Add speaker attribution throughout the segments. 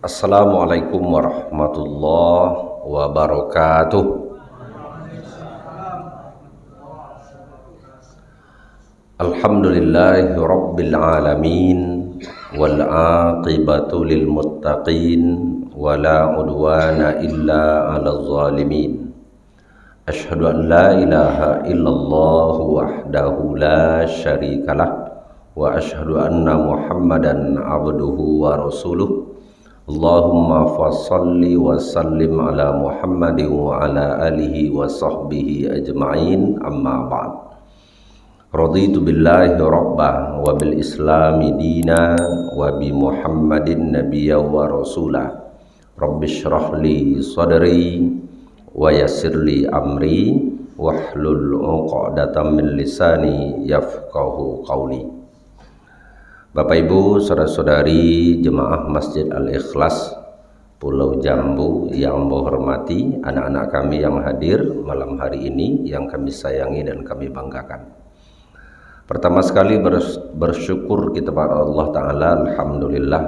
Speaker 1: Assalamualaikum warahmatullahi wabarakatuh. Alhamdulillahi rabbil alamin wal aqibatu lil muttaqin wala udwana illa 'alal zalimin. Asyhadu an la ilaha illallah wahdahu la syarikalah wa asyhadu anna Muhammadan abduhu wa rasuluh. Allahumma fassalli wa sallim ala Muhammadin wa ala alihi wa sahbihi ajma'in, amma ba'd. Raditu billahi rabba wa bil islami dina wa bi Muhammadin nabiyya wa rasula. Rabbi shrah li sadri wa yassir li amri wahlul 'uqdatam min lisani yafqahu qawli. Bapak Ibu, saudara-saudari jemaah Masjid Al-Ikhlas Pulau Jambu yang saya hormati, anak-anak kami yang hadir malam hari ini yang kami sayangi dan kami banggakan. Pertama sekali bersyukur kita pada Allah Ta'ala. Alhamdulillah,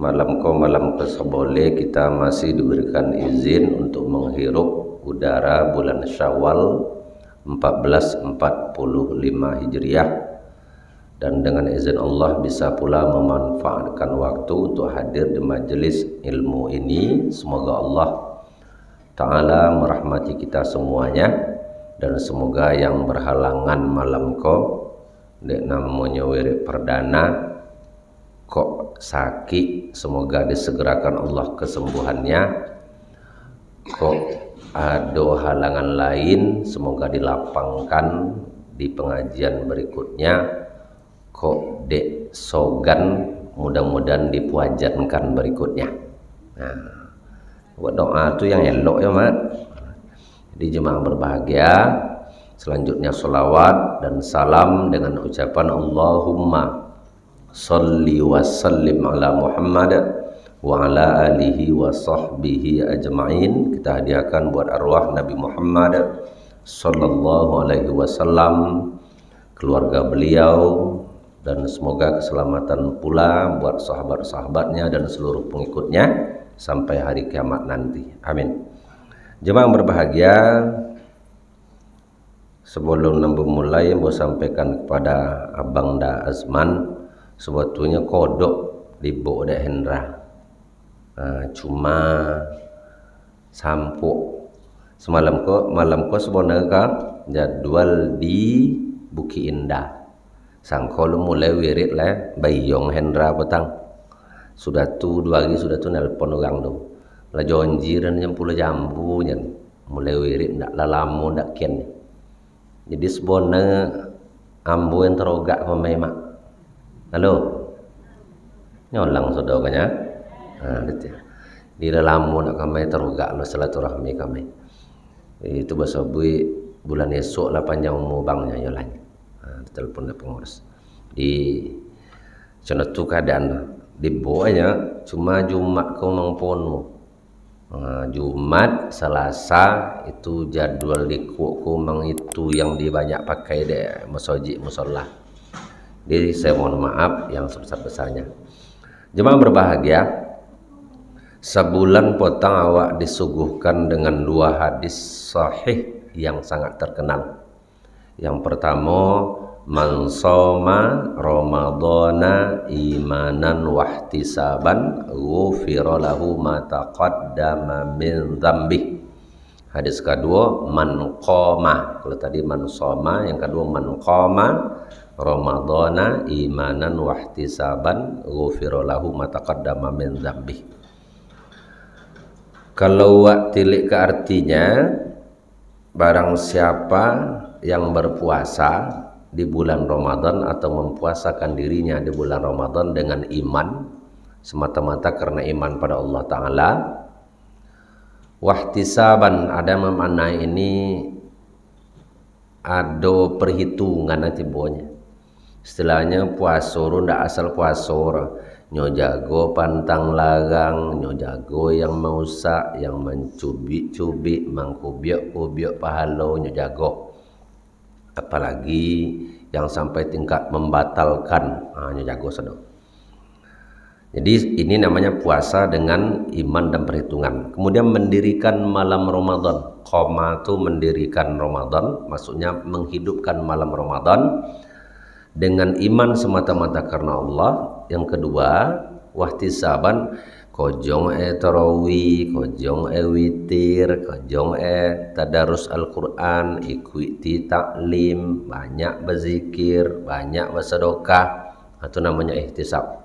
Speaker 1: malam ke sebole kita masih diberikan izin untuk menghirup udara bulan Syawal 1445 Hijriah, dan dengan izin Allah bisa pula memanfaatkan waktu untuk hadir di majelis ilmu ini. Semoga Allah Ta'ala merahmati kita semuanya, dan semoga yang berhalangan malam dek namanya wirid perdana kok sakit, semoga disegerakan Allah kesembuhannya. Kok ada halangan lain, semoga dilapangkan di pengajian berikutnya. Kok dek sogan, mudah-mudahan dipuajankan berikutnya. Nah, buat doa itu yang elok ya mak. Jadi jemaah berbahagia, selanjutnya sholawat dan salam dengan ucapan Allahumma sholli wa sallim ala Muhammad wa ala alihi wa sahbihi ajma'in. Kita hadiahkan buat arwah Nabi Muhammad sallallahu alaihi wasallam, keluarga beliau, dan semoga keselamatan pula buat sahabat-sahabatnya dan seluruh pengikutnya sampai hari kiamat nanti. Amin. Jemaah berbahagia, sebelum mulai mau sampaikan kepada Abang Da Azman, sebetulnya kodok di Bo Da Hendra, cuma sampuk malam ko sebenarnya jadwal di Bukit Indah. Sangkol mulai wirid lah Bayong Hendra petang. Sudah tu 2 hari sudah tu nelpon orang tu. Lah jonjiran jam Pulau Jambu nyen. Mulai wirid ndak lalamu ndak ken. Jadi sebona ambo yang terogak pemai mak. Halo. Nyolang saudaranya. Betul. Di lalamu nak kami terogak lo silaturahmi kami. Itu bahasa bulan esok lah panjang umur bangnya nyolanya. Telepon dari pengurus di sana tu keadaan di bawahnya cuma Jumat kau mangponu, Jumat Selasa itu jadwal di ku mang itu yang di banyak pakai deh masjid musola. Jadi saya mohon maaf yang sebesar-besarnya. Jemaah berbahagia, sebulan potong awak disuguhkan dengan 2 hadis sahih yang sangat terkenal. Yang pertama, man shoma ramadhana imanan wahtisaban ghufira lahu ma taqaddama min dzambi. Hadis kedua, man qoma. Kalau tadi man shoma, yang kedua man qoma ramadhana imanan wahtisaban ghufira lahu ma taqaddama min dzambi. Kalau tilik ke artinya, barang siapa yang berpuasa di bulan Ramadan atau mempuasakan dirinya di bulan Ramadan dengan iman, semata-mata karena iman pada Allah Ta'ala, wahtisaban, ada memaknai ini ada perhitungan nanti bonya. Istilahnya puasoro ndak asal puasoro, nyo jago pantang larang, nyo jago yang mausak, yang mencubit-cubit, mangkubiak-kubiak pahala nyo jago. Apalagi yang sampai tingkat membatalkan, nyo jago sedang. Jadi ini namanya puasa dengan iman dan perhitungan. Kemudian mendirikan malam Ramadan. Qoma itu mendirikan Ramadan, maksudnya menghidupkan malam Ramadan dengan iman semata-mata karena Allah. Yang kedua, wahtisaban, kojong tarawih, kojong witir, kojong tadarus Al-Quran, ikuti taklim, banyak berzikir, banyak bersedekah. Itu namanya ihtisab.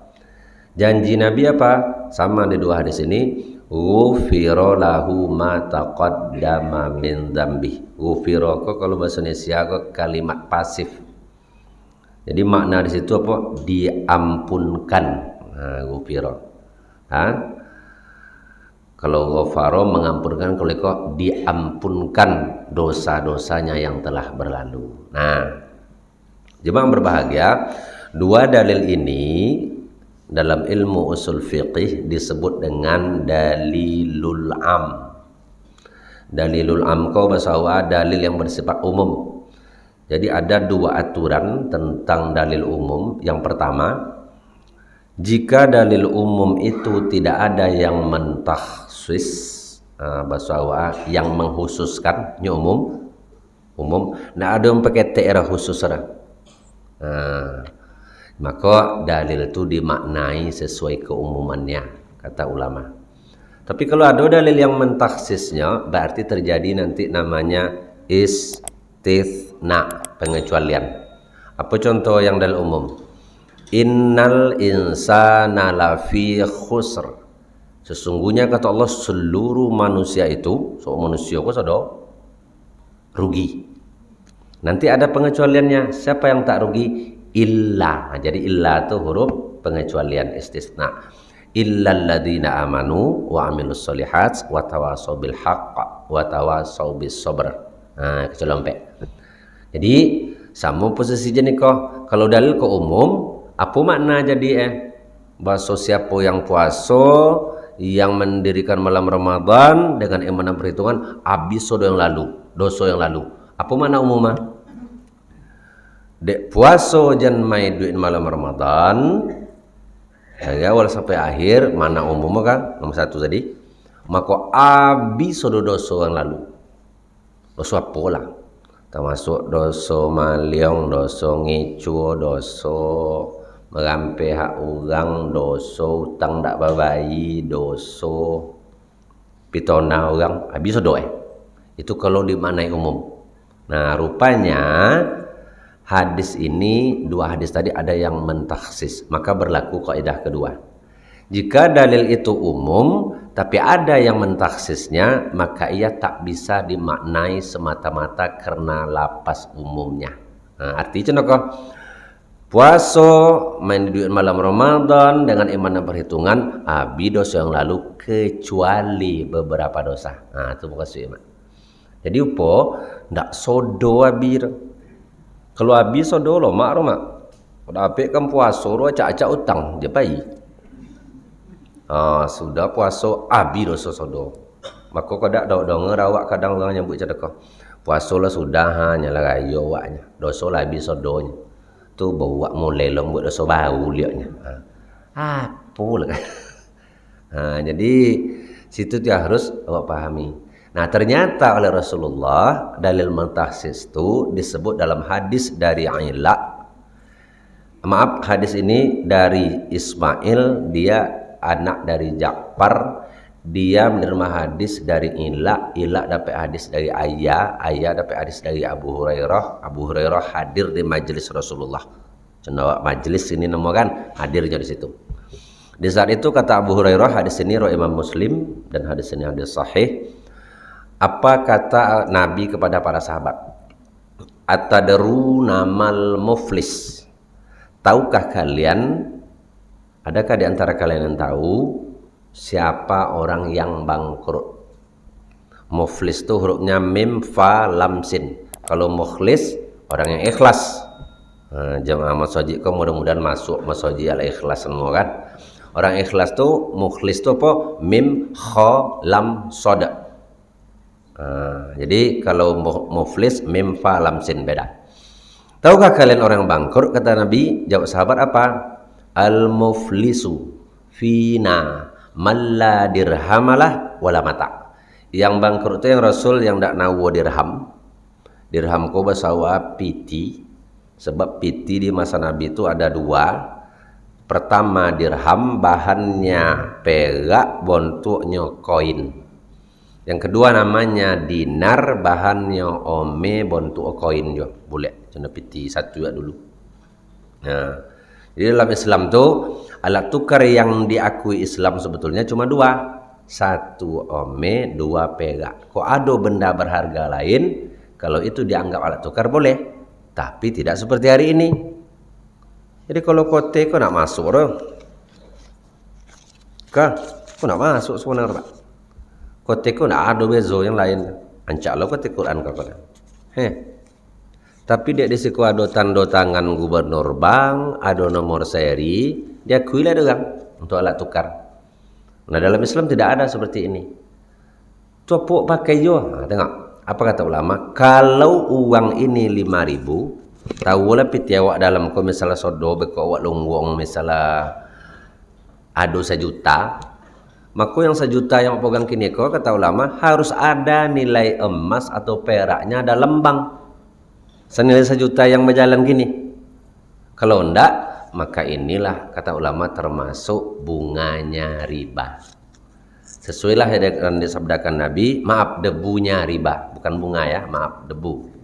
Speaker 1: Janji Nabi apa? Sama di dua hadis ini. Ghufira lahu ma taqaddama min dzambi. Ghufira kalau bahasa Indonesia kalimat pasif. Jadi makna di situ apa? Diampunkan. Nah, ghufira. Kalau ghafaro mengampunkan, kalau kok diampunkan dosa-dosanya yang telah berlalu. Nah, jemaah berbahagia, dua dalil ini dalam ilmu usul fiqih disebut dengan dalilul am. Dalilul am kau bahasa dalil yang bersifat umum. Jadi ada dua aturan tentang dalil umum. Yang pertama, jika dalil umum itu tidak ada yang mentakhsis, bahasa yang menghususkan, ini umum, tidak ada yang pakai daerah khusus ada. Maka dalil itu dimaknai sesuai keumumannya, kata ulama. Tapi kalau ada dalil yang mentakhsisnya, berarti terjadi nanti namanya istitsna, pengecualian. Apa contoh yang dalil umum? Innal insana lafi khusr. Sesungguhnya kata Allah seluruh manusia itu, manusia kok sudah rugi. Nanti ada pengecualiannya. Siapa yang tak rugi? Illa. Jadi illa itu huruf pengecualian istisna. Illal ladzina amanu wa amilus solihat wa tawassaw bil haqq wa tawassaw bis sabr. Kecolompe. Jadi sama posisi jenis kok. Kalau dalil ke umum, apa makna jadi bahasa siapa yang puasa, yang mendirikan malam Ramadan dengan iman dan perhitungan habis dosa yang lalu. Apa makna umumnya? Dek puasa jan mai duit malam Ramadan dari awal sampai akhir, mana umum kan nomor satu tadi, maka habis dosa yang lalu. Dosa apa lah? Termasuk dosa maliong, dosa ngecu, dosa merampai hak orang, dosa utang tak babai, dosa pitona orang, habis doa. Itu kalau dimaknai umum. Nah, rupanya hadis ini, dua hadis tadi ada yang mentakhsis, maka berlaku kaidah kedua. Jika dalil itu umum tapi ada yang mentakhsisnya, maka ia tak bisa dimaknai semata-mata karena lapas umumnya. Nah, artinya kok puasa main di malam Ramadan dengan iman dan perhitungan habis dosa yang lalu kecuali beberapa dosa. Nah, itu bukan iman. Jadi upo ndak sodo abir. Kalau habis sodo lo mak mak. Udah apik kan puasa ro acak-acak utang je pai. Sudah puasa habis dosa sodo. Maka kadak dong rawak kadang orang nyebut sedekah. Puasa lah sudah nyala rayo waknya. Dosa lah habis sodonya. Tu bawa mulai long buat dosa baru liatnya. Apa lah kan. Jadi situ dia harus awak pahami. Nah, ternyata oleh Rasulullah dalil mentakhsis itu disebut dalam hadis dari Aila. Maaf, hadis ini dari Ismail, dia anak dari Ja'far. Dia menerima hadis dari Ila dapat hadis dari Ayah dapat hadis dari Abu Hurairah hadir di majelis Rasulullah. Cendawa majelis ini nama kan hadirnya di situ. Di saat itu kata Abu Hurairah, hadis ini riwayat Imam Muslim dan hadis ini hadis sahih. Apa kata Nabi kepada para sahabat? Atadruna mal muflis? Tahukah kalian, adakah di antara kalian yang tahu siapa orang yang bangkrut? Muflis itu hurufnya mim fa lam sin. Kalau mukhlis orang yang ikhlas. Jamaah masjid kau mudah-mudahan masuk masjid al ikhlas semua kan. Orang ikhlas tuh mukhlis tuh apa? Mim kha lam soda. Jadi kalau muflis mim fa lam sin beda. Tahukah kalian orang bangkrut? Kata Nabi, jawab sahabat apa? Al muflisu fina malla dirhamalah wala mata. Yang bangkrut itu yang Rasul yang ndak nawo dirham. Dirham ko basawa piti. Sebab piti di masa Nabi itu ada dua. Pertama dirham, bahannya perak, bentuknya koin. Yang kedua namanya dinar, bahannya ome, bentuk koin juga. Boleh, cuma piti satu ya dulu. Nah, jadi dalam Islam tuh alat tukar yang diakui Islam sebetulnya cuma dua. Satu ome, dua perak. Kok ada benda berharga lain, kalau itu dianggap alat tukar boleh. Tapi tidak seperti hari ini. Jadi kalau kote kau nak masuk orang, kau nak masuk sebenarnya. Kote kau nak ada bezo yang lain. Ancak lo kote Quran kau kan. Tapi dia di situ ada tanda tangan gubernur bank, ada nomor seri, dia kuilah dengan untuk alat tukar. Nah dalam Islam tidak ada seperti ini. Copok pakai jo. Nah, tengok apa kata ulama? Kalau uang ini 5.000. Tahu lah piti awak dalam ko misalnya sodo beko awak lunggong misalnya ado 1 juta, maka yang 1 juta yang pegang kini ko kata ulama harus ada nilai emas atau peraknya dalam bank senilai 1 juta yang berjalan gini. Kalau enggak, maka inilah kata ulama termasuk bunganya riba. Sesuailah yang disabdakan Nabi, maaf debunya riba, bukan bunga ya, maaf debu.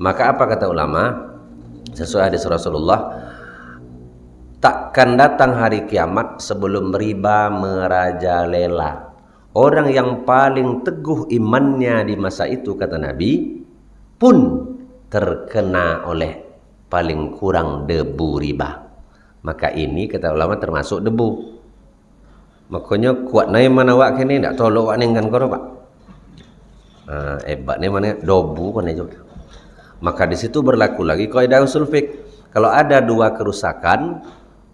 Speaker 1: Maka apa kata ulama? Sesuai hadis Rasulullah, takkan datang hari kiamat sebelum riba merajalela. Orang yang paling teguh imannya di masa itu kata Nabi pun terkena oleh paling kurang debu riba. Maka ini kata ulama termasuk debu. Makanya kuat naik mana wak kini tak tolok wak ningkan kau pak. Hebat ni mana debu kan juga. Maka di situ berlaku lagi kaidah usul fiqh. Kalau ada dua kerusakan,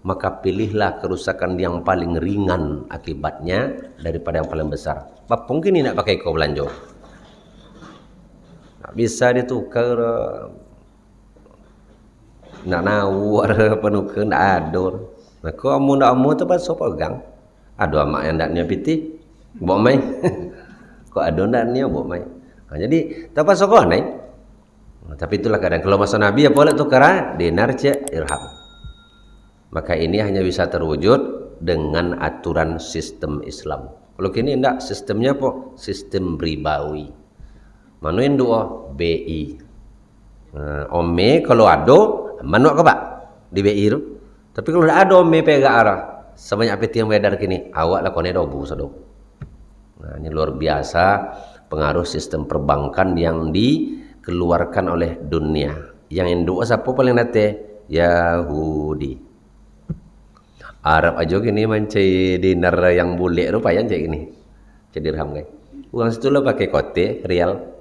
Speaker 1: maka pilihlah kerusakan yang paling ringan akibatnya daripada yang paling besar. Bab mungkin ini nak pakai kau belanja. Tak bisa ditukar. Nak nawar penukar nak ador. Nah, kau amu tu pas so pegang. Ada amak yang ndak piti, bawa mai. Kau ada ndak ni bawa mai. Nah, jadi tak pas kau naik. Tapi itulah kadang kalau masa Nabi apa boleh tukar dinar cek dirham. Maka ini hanya bisa terwujud dengan aturan sistem Islam. Kalau kini enggak, sistemnya apa? Sistem ribawi. Manuin doa BI. Ome kalau ada, manuk ke pak di BI itu. Tapi kalau tidak ada ome pega arah, sebanyak peti yang beredar kini, awak lah kone dobu sado. Nah ini luar biasa pengaruh sistem perbankan yang dikeluarkan oleh dunia. Yang Indo siapa paling nate? Yahudi. Arab aja gini mancai dinar yang bule rupanya cek gini. Cek dirham guys. Uang situ lo pakai kote rial.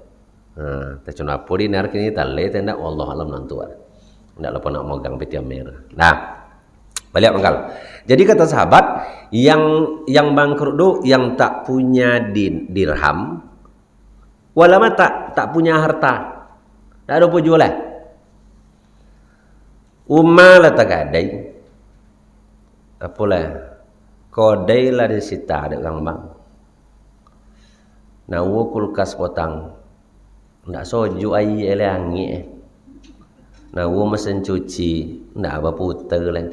Speaker 1: Nah, tercuna apa dinar kini tale tenda Allah alam nantuan. Ndak lupa nak megang peti merah. Nah, balik mangkal. Jadi kata sahabat yang bangkrut do yang tak punya dirham walama tak punya harta. Tak ada apa jualan. Umma la tagadai. Apalah kodai lah disita ada orang bang. Nah, kulkas potang. Ndak soju ai elangi. Nah, mesin cuci ndak apa puter lah.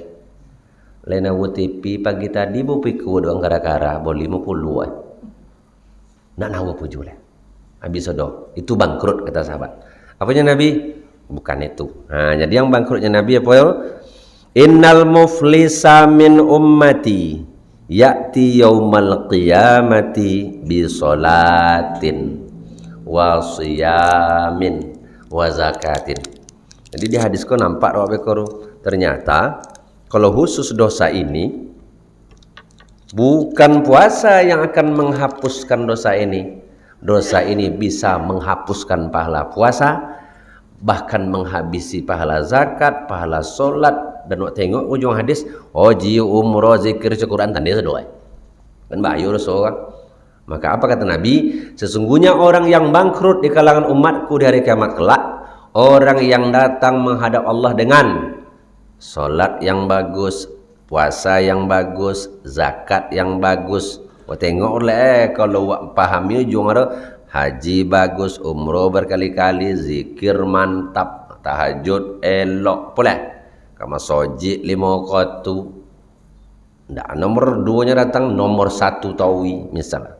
Speaker 1: Lena TV pagi tadi bu piku doang gara-gara boleh 50 Nak nawa puju lah. Habis sodo. Itu bangkrut kata sahabat. Apanya Nabi? Bukan itu. Nah, jadi yang bangkrutnya Nabi apa ya? Innal muflisa min ummati ya'ti yaumal qiyamati bi salatin wa siyamin wa zakatin. Jadi di hadis kau nampak ternyata kalau khusus dosa ini bukan puasa yang akan menghapuskan dosa ini. Dosa ini bisa menghapuskan pahala puasa, bahkan menghabisi pahala zakat, pahala solat. Dan waktu tengok ujung hadis, haji, umrah, zikir, Quran tanda sedoa. Kan bayu Rasul. Maka apa kata Nabi? Sesungguhnya orang yang bangkrut di kalangan umatku di hari kiamat kelak, orang yang datang menghadap Allah dengan solat yang bagus, puasa yang bagus, zakat yang bagus. Wah tengok oleh kalau wak pahami ujung ada haji bagus, umroh berkali-kali, zikir mantap, tahajud elok pula. Kama sojik 5 waktu. Ndak nomor 2-nya datang, nomor 1 tawi misalnya.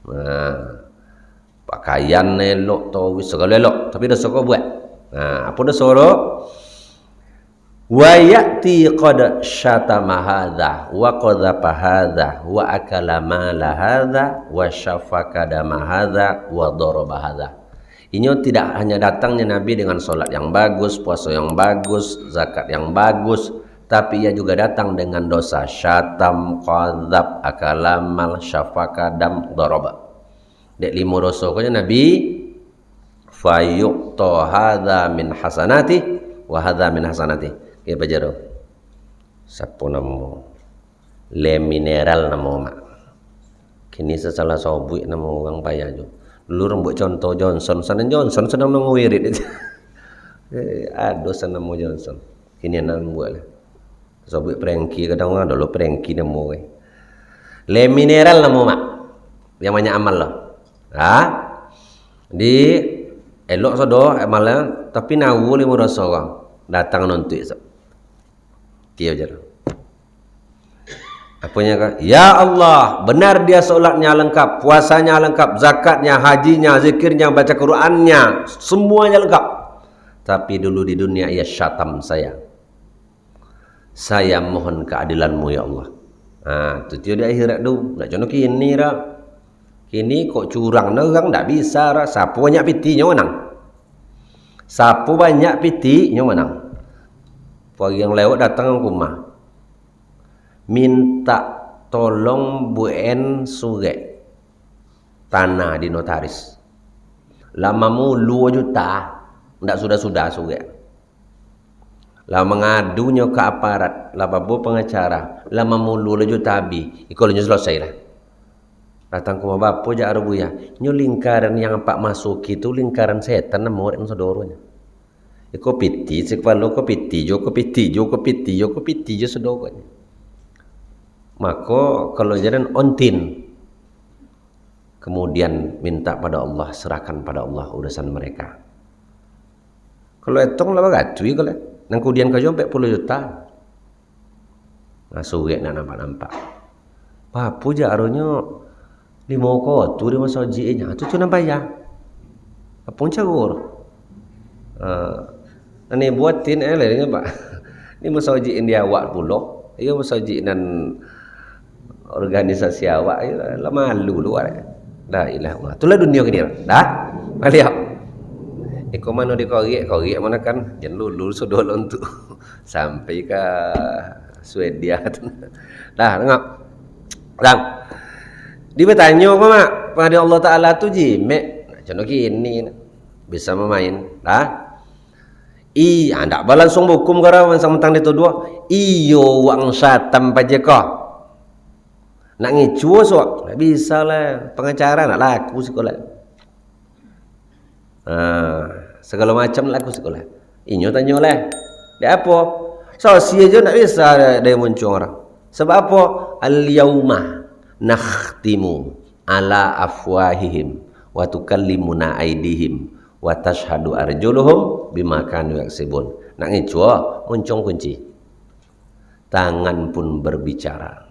Speaker 1: Nah, pakaian elok tawi segala elok, tapi dah suka buat. Nah, apa dah suruh? Wa ya'ti qad syatama hadza wa qadhafa hadza wa akala mala hadza wa syafaka dama hadza wa daraba hadza. Ini tidak hanya datangnya Nabi dengan solat yang bagus, puasa yang bagus, zakat yang bagus, tapi ia juga datang dengan dosa syatam, qadzab, akala mal, syafaka dam, daraba. Dek 5 dosa kanya Nabi fayuqta hadza min hasanati wa hadza min hasanati. Kita baca siapa nama le mineral nama mak kini sesalah sobui nama orang payah jo dulu rembuk contoh Johnson sedang menguirit aduh sana nama Johnson kini nama buat lah sobui perengki kadang orang dulu perengki nama le mineral nama mak yang banyak amal lah di elok sodo amalnya tapi nawu 5 dosa orang datang nonton so. Kia je. Apanya kan? Ya Allah, benar dia solatnya lengkap, puasanya lengkap, zakatnya, hajinya, zikirnya, baca Qur'annya, semuanya lengkap. Tapi dulu di dunia ia syatam saya. Saya mohon keadilanmu ya Allah. Tu dia di akhirat tu. Nak contoh kini dah. Kini kok curang orang tak bisa dah. Siapa banyak pitinya menang. Siapa banyak pitinya menang. Pagi yang lewat datang ke rumah minta tolong buen surat tanah di notaris lama mulu 2 juta ndak sudah surat lah mengadunya ke aparat lah babu pengacara lama mulu 2 juta habis ikolnya selesai lah datang ke rumah bapu jak rubuya nyo lingkaran yang pak masuk itu lingkaran setan nama orang saudoronya iko piti sekepala ko piti jo sedoknya. Maka kalau jalan ontin kemudian minta pada Allah, serahkan pada Allah urusan mereka. Kalau etong lah bagatui kalau nang kemudian kau 40 juta. Ngasuge nak nampak. Papu je aronyo 5 ko tu di masa jinya tu nampak ya. Apun cagur. Ini buatin eleh Pak. Ini masaji dia awak pula. Ia masaji dan organisasi awak lah malu luar. La ilaha illallah. Itulah dunia kini. Dah? Balik. Iko mana dikorek mana kan jangan lulu sudah untuk sampai ke Swedia. Dah tengok. Dah. Dia bertanya apa mak? Pada Allah Taala tu jimek. Contoh kini bisa memain. Dah? Ndak langsung hukum kara sang mentang dia dua. Iyo wang satam pajeka. Nak ngicu so, tak bisa lah. Pengacara nak laku sekolah. Segala macam laku sekolah. Inyo tanya lah. Dia apa? Sosial je tak bisa dia muncul orang. Sebab apa? Al-yawma nakhtimu ala afwahihim wa tukallimuna aidihim wa tashhadu arjuluhum bima kanu yaksibun. Nak ngicu muncung kunci. Tangan pun berbicara,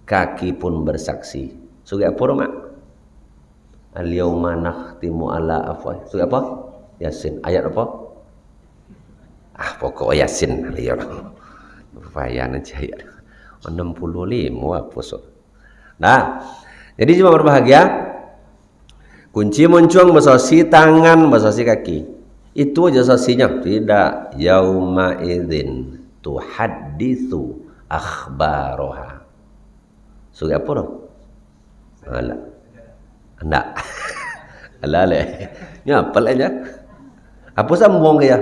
Speaker 1: kaki pun bersaksi. Sudah apa mak? Al-yawma nakhtimu ala afwah. Sudah apa? Yasin. Ayat apa? Pokok Yasin. Payah nanti ayat 65 apa so. Nah, jadi cuma berbahagia. Kunci muncung bersosi tangan, bersosi kaki. Itu aja sosinya. Tidak. Yauma idzin tuhadditsu akhbaroha. Sudah apa dah? Alah. Enggak. Alah leh. Ni apa aja? Apa sambung ke ya?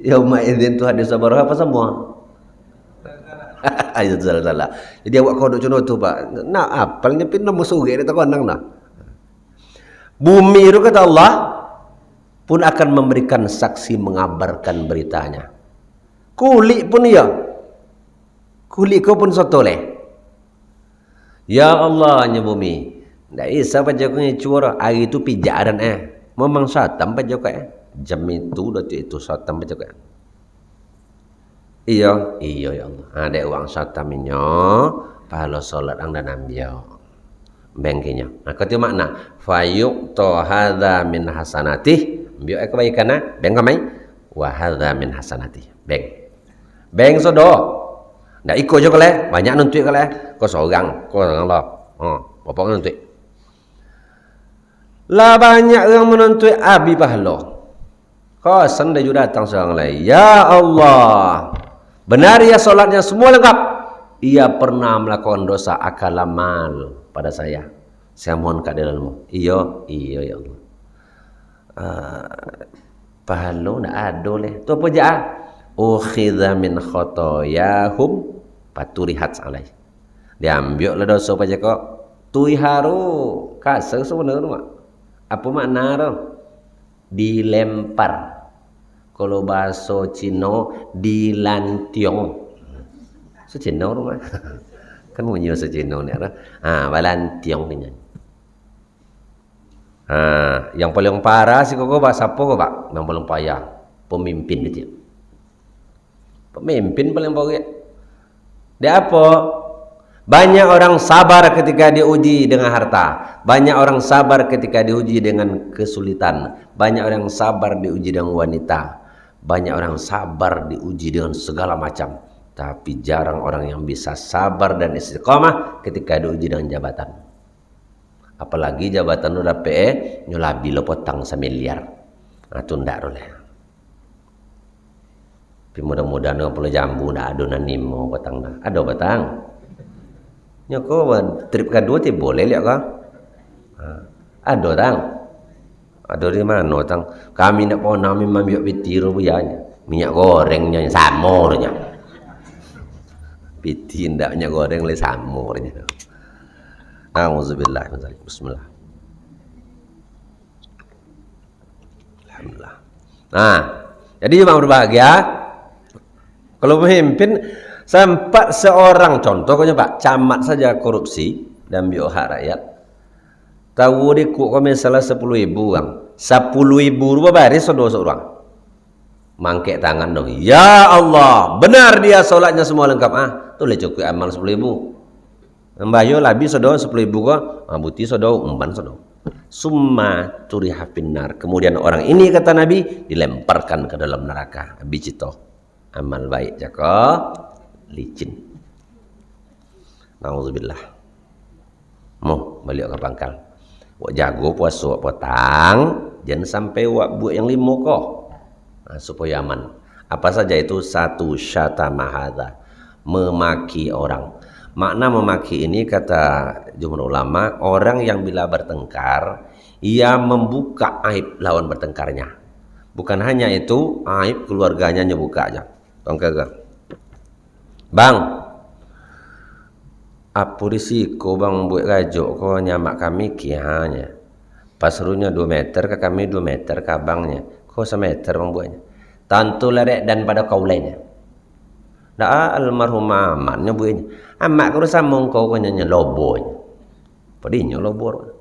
Speaker 1: Yauma idzin tuhadditsu akhbaroha apa sambung? Ayat salah. Jadi awak kau duk contoh tu Pak. Nak apalnya pin nama suge dia tak kandang dah. Bumi itu kata Allah pun akan memberikan saksi mengabarkan beritanya. Kulit pun iya. kulit kau pun soto leh. Ya Allah nya bumi. Ndak isa pa jago ni cuara hari tu pijaran memang satam pa jago jam itu dah itu satam pa jago. Iya ya Allah. Ada uang satamnya pahala solat ang dan ambil bengkinya. Nah kata makna fayuq to hadza min hasanatih ambil kebaikan beng kamai wa hadza min hasanatih beng sodo. Ndak ikut je kale, banyak nuntut kale. Kau seorang lah. Bapak nuntut. Lah banyak orang menuntut abi pahala. Kau sendiri juga datang seorang lain. Ya Allah. Benar ya solatnya semua lengkap. Ia pernah melakukan dosa akalamal pada saya. Saya mohon keadilanmu. Iya ya Allah. Pahala ndak ada leh. Tu apa je ukhidha min khotoyahum paturihat alai. Diambil lah dosa apa je kok. Tuiharu kasar sebenarnya. Apa makna tu? Dilempar. Kalau bahasa Cina dilantiong. Secina rumah. Kan punya secina ni ada. Balantiong ni. Yang paling parah sih kok bahasa apa kok, Pak? Yang paling payah pemimpin dia. Pemimpin paling pokok. Dia apa? Banyak orang sabar ketika diuji dengan harta. Banyak orang sabar ketika diuji dengan kesulitan. Banyak orang sabar diuji dengan wanita. Banyak orang sabar diuji dengan segala macam. Tapi jarang orang yang bisa sabar dan istiqamah ketika diuji dengan jabatan. Apalagi jabatan udah PE nyulabi lo potang semiliar. Itu ndak boleh. Tapi mudah-mudahan kalau perlu jambu ndak adonan nimo batang dah. Ada batang. Nyoko trip kedua ti boleh lihat kah? Ada tang. Ada di mana tang? Kami nak pernah memang bitir buyanya. Minyak gorengnya samurnya. Bitir ndak minyak goreng le samurnya. Auzubillah min dzalik. Bismillah. Alhamdulillah. Jadi jemaah berbahagia. Kalau pemimpin sempat seorang contohnya Pak, camat saja korupsi dan ambil hak rakyat. Tahu dia kok misalnya 10.000 orang. 10.000 rupiah baris seorang. Mangkek tangan dong. Ya Allah, benar dia solatnya semua lengkap. Tu le cukup amal 10.000. Membayo labi sodo 10.000 kok, buti sodo umban sodo. Summa turiha finnar. Kemudian orang ini kata Nabi dilemparkan ke dalam neraka. Bicito. Amal baik jaka licin. Nauzubillah. Mau balik ke pangkal. Wak jago puasa wak potang, jangan sampai wak buat yang 5 kok. Supaya aman. Apa saja itu? Satu, syatama hadza, memaki orang. Makna memaki ini kata jumhur ulama, orang yang bila bertengkar ia membuka aib lawan bertengkarnya. Bukan hanya itu, aib keluarganya nyebuka aja. Tongkega. Bang, apa risiko bang buat gajuk kau nyamak kami kiahnya. Pasrunya 2 meter ke kami 2 meter ke abangnya. Kau 1 meter bang buatnya. Tantu lerek dan pada kau lainnya. Dah almarhum amannya buatnya. Amak kau sambung kau nyanyi lobonya. Padinya lobor.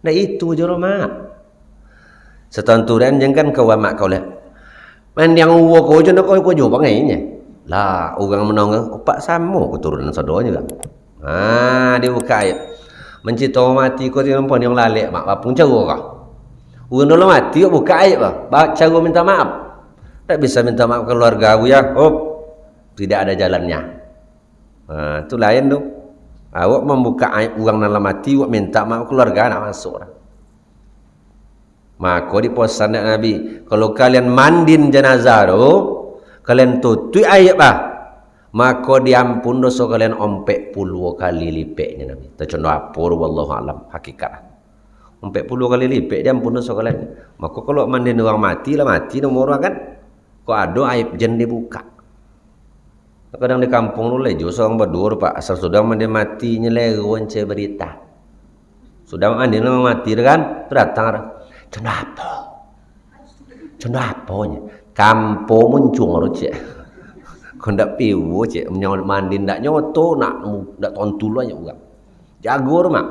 Speaker 1: Nah itu je mak. Setantu dan jangan kau amak kau lah. Man yang uwa kau je nak kau jumpa ngainya. Lah orang menong opak samo keturunan saudara juga. Dibuka ayat. Mencita mati kau tidak nampak yang lalek mak bapung cara kau. Orang dalam mati buka ayat bah. Cara minta maaf. Tak bisa minta maaf keluarga aku ya. Tidak ada jalannya. Itu lain tu. Awak membuka aib orang dalam mati, awak minta maaf keluarga nak masuk. Maka di pesan Nabi, kalau kalian mandin jenazah tu, kalian tutui aib maka diampun dosa kalian 40 kali lipatnya Nabi. Tercontoh apa wallahu alam hakikat. 40 kali lipat diampun dosa kalian. Maka kalau mandin orang mati lah mati nomor kan. Kok ada aib jen dibuka. Kadang di kampung lu lejo seorang berdur Pak, asal sudah mandi mati nyeleruan ce berita. Sudah mandi mati kan, datang. Kenapa? Kampung muncung lu ce. Kau ndak piwo cek menyawat mandi ndak nyoto ndak tontu lu aja uang. Jago rumah.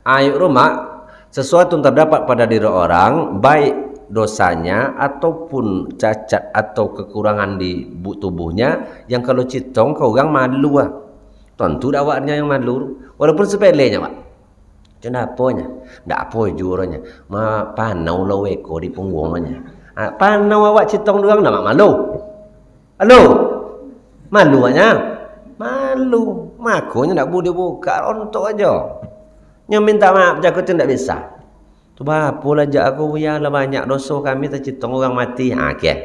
Speaker 1: Ayo rumah sesuatu yang terdapat pada diri orang baik dosanya ataupun cacat atau kekurangan di tubuhnya yang kalau citong kau orang malu ah. Tentu dakwanya yang malu walaupun sepelenya Pak. Kenapanya? Ndak apa juronya. Ma panau laweko di punggungnya. Panau awak citong doang ndak malu. Halo. Malu aja. Malu. Makanya ndak boleh buka untuk aja. Yang minta maaf jago tu ndak bisa. Tu apa lah jak aku ya lah banyak dosa kami tercitong orang mati. Okey.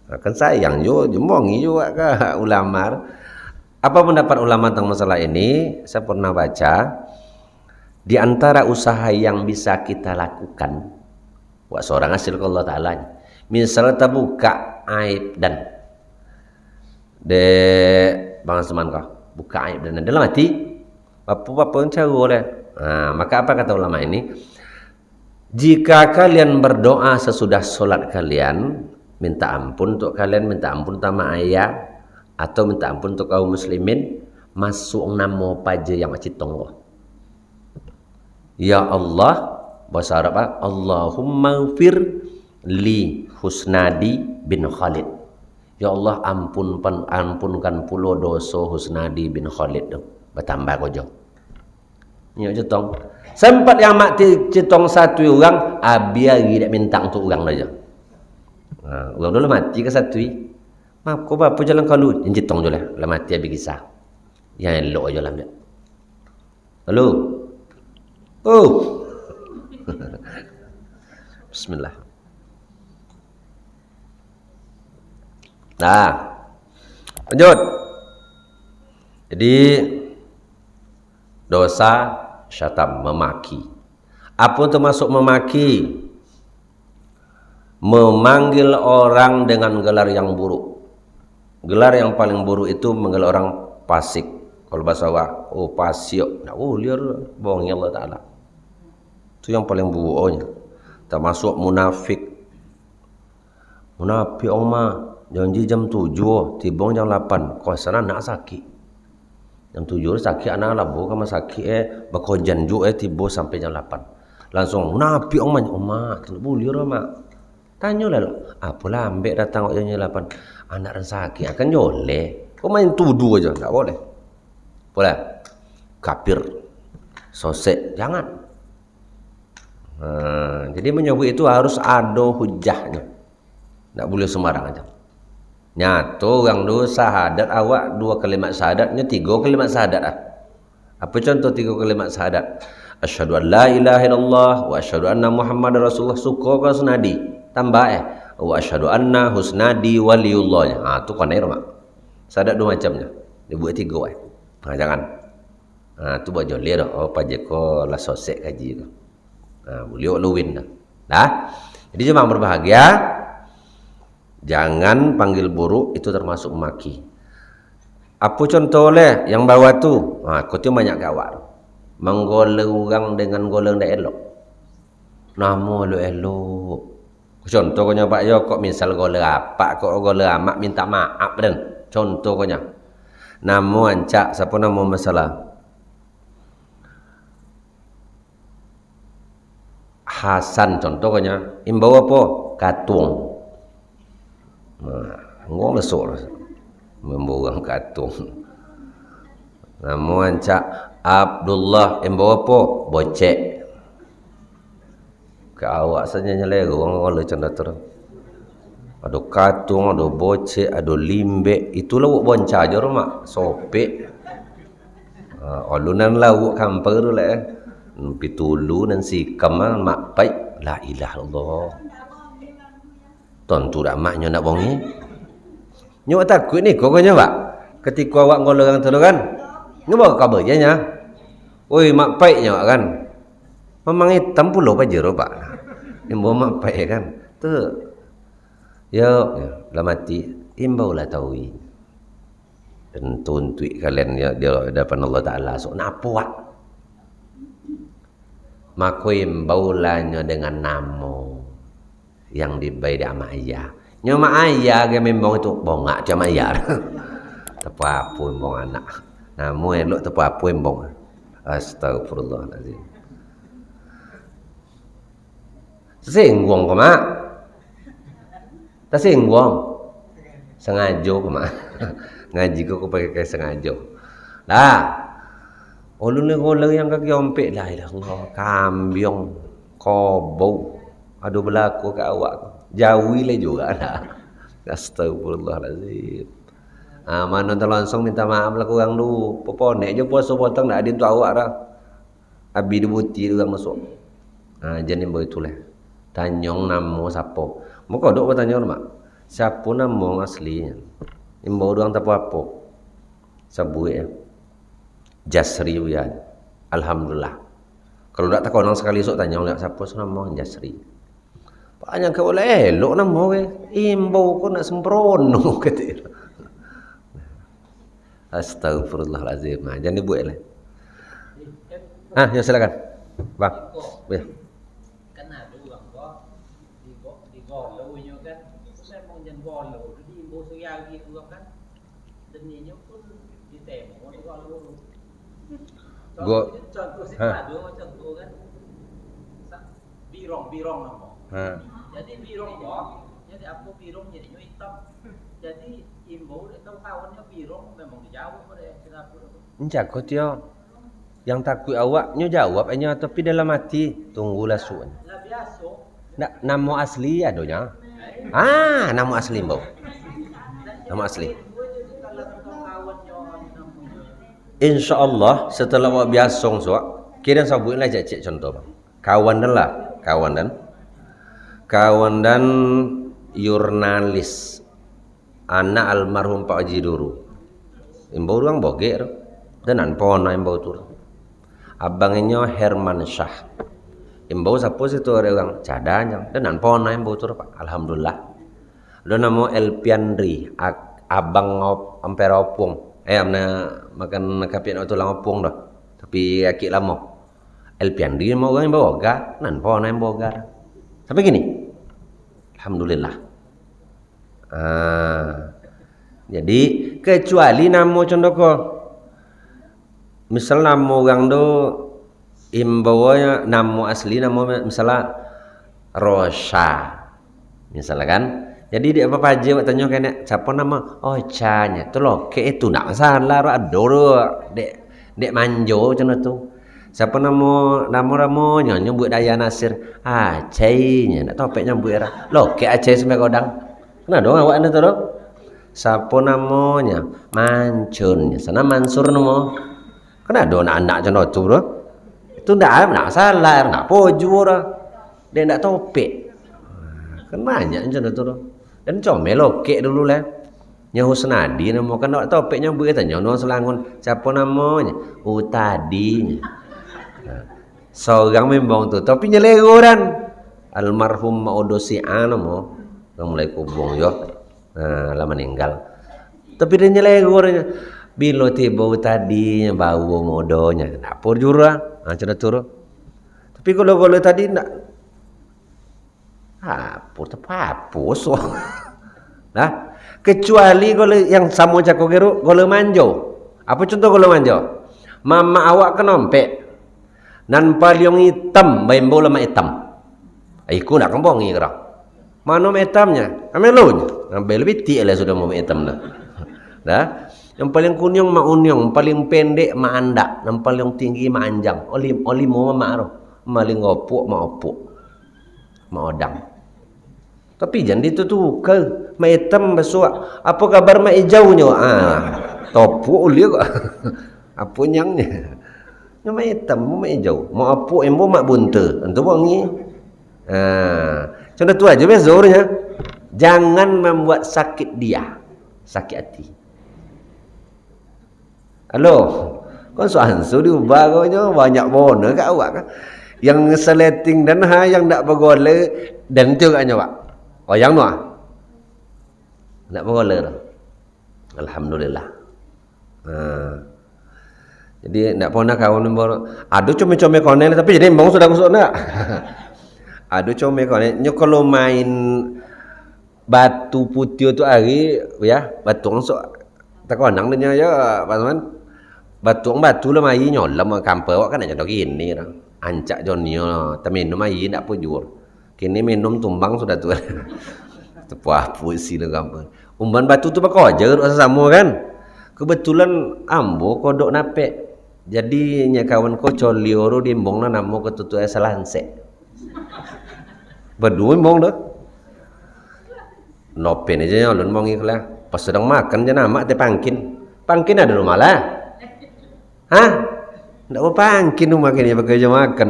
Speaker 1: Kan sayang jo jemongi juga ke ulama. Apa pendapat ulama tentang masalah ini? Saya pernah baca di antara usaha yang bisa kita lakukan buat seorang hasil Allah Ta'ala, misalnya kita buka aib dan de bangsa seman kau buka aib dan dalam hati apa-apa yang cara oleh maka apa kata ulama ini, jika kalian berdoa sesudah solat kalian minta ampun untuk kalian, minta ampun sama ayah atau minta ampun untuk kaum muslimin, masuk nama paja yang macitong Allah. Ya Allah, bahasa Arab Allahumma gfir li Husnadi bin Khalid. Ya Allah ampunkan pulo dosa Husnadi bin Khalid tu. Bertambah kojo. Ni cetong. Sempat yang mati cetong satu orang, biar dak minta untuk orang saja. Orang dulu mati ke satu. Maaf ko apa jalan kalu, cetong je lah mati habis kisah. Yang elok aja lah dia. Halo. Oh. Bismillah. Nah. Lanjut. Jadi dosa syatam, memaki. Apa termasuk memaki? Memanggil orang dengan gelar yang buruk. Gelar yang paling buruk itu menggel orang fasik. Kalau bahasa awak, oh pasio, liar bohongnya Allah Ta'ala. Itu yang paling buruknya. Termasuk munafik. Munafik oma, janji jam 7, tibong jam 8. Kau sana nak sakit. Jam 7 sakit anak labu, kamu sakit bakojan ju tibo sampai jam 8. Langsung munafik oma, tu boleh oma. Tanya lah, apalah ambek datang jam 8. Anak dan sakit akan nyoleh. Kau main tuduh aja, tak boleh. Boleh? Kafir, sosek, jangan. Jadi menyebut itu harus ada hujahnya. Tak boleh sembarang aja. Nyata orang dosa syahadat awak 2 kalimat syahadatnya 3 kalimat syahadat ah. Apa contoh 3 kalimat syahadat? Asyhadu an la ilaha illallah wa asyhadu anna Muhammadar Rasulullah, suka ka sunadi. Tambah wa asyhadu anna Husnadi waliullah. Tu kan air mak. Syahadat 2 macamnya. Dibuat 3 jangan. Tu buat joleh dah. Oh pajeko lah sosek kaji tu. Beliau luwin dah. Dah. Jadi jemaah berbahagia, jangan panggil buruk, itu termasuk maki. Apa contoh leh yang bawah tu? Kau tu banyak kawan. Menggoleh orang dengan goleng dak elok. Nama lu elok. Contoh kau nyoba yo kok misal goleh apa, kok goleh amak minta maaf dan contoh kau nya. Namo ancak siapa namo masalah Hasan contohnya imbau apa katung ngong lesok membawa katung. Namo ancak Abdullah imbau apa bocek ke awak saja nyalai orang ngol canda terus. Ada katung, ada bocek, ada limbek. Itulah wak bonca je rumah. Sopek. Olunan lauk kamper tu lah. Pitulu dan sikam mak baik. La ilah Allah. Tentu dah maknya nak bongi. Nyak takut ni kau nyak. Ketika awak ngol orang tu kan. Nyak kabar je nya. Oi mak baik nyak kan. Memang hitam pula paje roba. Yang bawa mak baik kan. Tu. Ya, lah mati imbaulah tawi dan tuntui kalian ya di hadapan Allah Ta'ala. So napuak maka imbaulanya dengan nama yang dibayar sama ayah. Nyama ayah ke membong itu bongak sama ayah. Tepapu embong anak. Namu elok tepapu embong. Astagfirullahalazim. Singgung ke mak? Tak singgung. Sengaja ke mak? Ngaji ku pakai sengaja. Lah. Ulun yang kaki ompek lah ilah kambiong kobau aduh berlaku ke awak jauhi lah juga lah. Astagfirullahalazim. Mana langsung minta maaf lah kurang lu poponek je puasa potong nak ada untuk awak dah abi dibuti juga masuk jadi betul lah tanyong namo siapa mau kodok bertanya mak siapa namo aslinya imbau doang tak apa sabui ya Jasri ya. Alhamdulillah. Kalau tak tahu orang sekali esok tanya oleh siapa nama Jasri. Banyak ke oleh elok nama ke. Imbau kau nak sembrono kata. Astagfirullahalazim. Jangan dibuat lah. Ya silakan. Bang. Ya.
Speaker 2: Kan ada orang kok di golo nya kan. Saya mau jangan golo. Jadi imbau saya gitu kan. Dan ini pun ditemo di golo. Contoh sih contoh kan birong nama. Jadi birong kok, jadi apa birong jadi hitam. Jadi imbau dia tahu kawannya birong memang dijawab pada Singapura.
Speaker 1: Encakut yo. Yang takut awaknya jawab hanya tapi dalam hati tunggulah suan.
Speaker 2: Lah biasa.
Speaker 1: Nama asli adonya. Nama asli imbau. Nama asli. InsyaAllah setelah awak biasong so, kira sabutlah cek contoh. Kawan dan jurnalis anak almarhum Pak Haji Duru. Imbau orang bogek dan anpona imbau tu. Abangnya Herman Shah. Imbau siapa situ orang cadanya dan anpona imbau tu Pak. Alhamdulillah. Lo nama Elpiandri, abang ampere opung. Amna makan kapian tu lang opung dah. Tapi akik lama. Elpiandri mau orang bawa ga, nan po na bawa ga. Sampai gini. Alhamdulillah. Jadi kecuali namo contoh ko. Misal namo orang do imbawanya namo asli namo misalnya Rosa. Misalnya kan. Jadi dia apa aja tanya kena siapa nama? Oh Canya. Tu loh ke itu nak masalah ro adoro dek manjo macam tu. Siapa nama ramonya nyebut Daya Nasir. Acehnya nak topek nyebut era. Loh ke Aceh sampai kodang. Kena dong awak anda tu loh. Siapa namanya? Mancun. Sana Mansur nama. Kena dong anak macam tu loh. Itu ndak masalah, nak pojo ora. Dia ndak topek. Kan banyak macam tu loh. Dan comel lokek dulu lah. Nya Husnadi nama kan tak topek nyambut tanya orang Selangor siapa namanya? Tadi. Seorang membang tu tapi nyelegoran. Almarhum Maudosi nama yang mulai kubung yo. Lah meninggal. Tapi dia nyelegoran. Bila tiba tadi bau modonya. Apa jura? Macam tu. Tapi kalau tadi nak apa so. Nah, kecuali kalau yang sama cakok geru kalau manjo. Apa contoh kalau manjo? Mama awak ke nompek. Nan paliong hitam, baimbo lama hitam. Iku nak kembongi kira. Mana hitamnya? Amelonya. Ambil lebih tiada sudah mau hitam dah. Dah. Yang paling kunyong mak unyong, paling pendek mak andak, yang paling tinggi mak anjang. Oli mau mak ro. Maling opuk mak opuk. Mak odang. Tapi jangan ditutukan. Mak hitam besok. Apa kabar mak hijaunya? Topuk uli kok. Apa nyangnya? Mak hitam, mak hijau. Mak opuk embo mak bunta. Entu wangi. Contoh tu aja bezornya. Jangan membuat sakit dia. Sakit hati. Halo. Kau soansu diubah kau nya banyak bona kat awak kan. Yang seleting dan yang tak bergole dan tu katnya pak. Oh yang tu tak bergole tu. Alhamdulillah. Jadi tak pernah kawan baru. Aduh comel-comel konel tapi jadi bang sudah kusuk nak. Aduh comel konel. Nyo kalau main batu putih tu hari ya batu langsung Tak konang dia ya paman. Batu lah mai nyolam kamper awak kan nak jodoh gini dah. Ancak jonio teminum mai nak pujur. Kini minum tumbang sudah tu. Tepuah puisi lah kamper. Umban batu tu pakau aja sama kan. Kebetulan ambo kodok napek. Jadi nya kawan ko colio ro dimbong na namo ketutu salanse. Berdua imbong dah. Nopen aja nyolon mong iklah. Pas sedang makan je nama te pangkin. Pangkin ada rumah lah. Hah? Ndak mau pangkin rumah kini pakai je makan.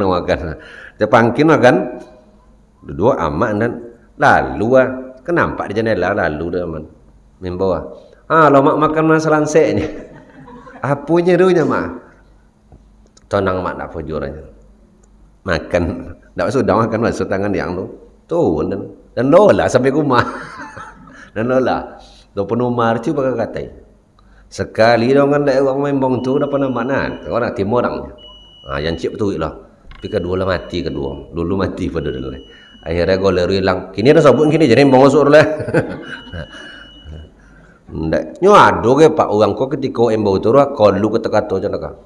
Speaker 1: Te pangkin makan. Dua amak dan lalu kenapa di jendela lalu dah man. Membawa. Lo mak makan masalah seknya. Apunya dunya mak. Tonang mak nak pujurannya. Makan. Ndak sudah makan masuk tangan yang tu. Tuh dan lola sampai rumah. Dan lola. Do penumar cu pakai katai. Sekali dong kan dak orang membong tu dah pernah mana. Orang timur orang. Yang cip tu lah. Tapi kedua lah mati kedua. Dulu mati pada dulu. Akhirnya goleru hilang. Kini dah sabun kini jadi membong masuk lah. Ndak. Nyo ado ke pak orang ko ketika embau tu ra kalu kata-kata je nak.